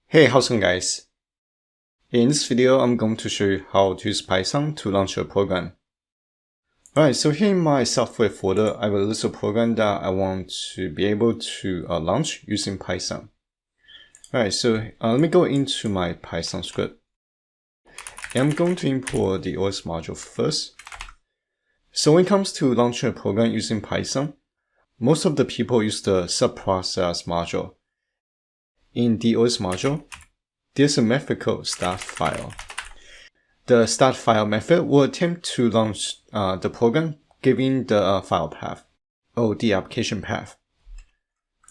Hey, how's it going, guys? In this video, I'm going to show you how to use Python to launch a program. Alright, so here in my software folder, I have a list of programs that I want to be able to launch using Python. Alright, so let me go into my Python script. And I'm going to import the OS module first. So when it comes to launching a program using Python, most of the people use the subprocess module. In the OS module, there's a method called start file. The start file method will attempt to launch the program given the file path or the application path.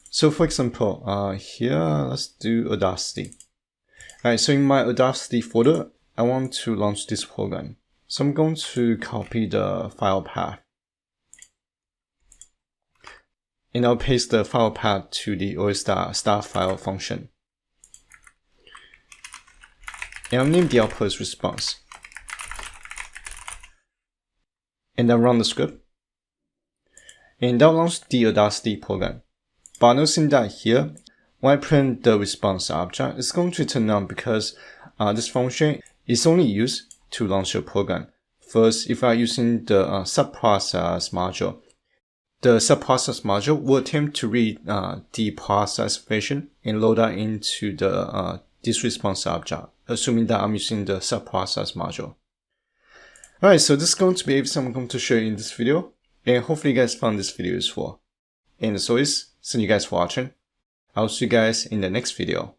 So for example, here let's do Audacity. Alright, so in my Audacity folder, I want to launch this program. So I'm going to copy the file path. And I'll paste the file path to the OS.start file function. And I'll name the output as response. And then run the script. And that'll launch the Audacity program. But noticing that here, when I print the response object, it's going to turn on because this function is only used to launch a program. First, if I'm using the subprocess module, the subprocess module will attempt to read the process information and load that into the this response object, assuming that I'm using the subprocess module. Alright, so this is going to be everything I'm going to show you in this video, and hopefully you guys found this video useful. And as always, thank you guys for watching. I'll see you guys in the next video.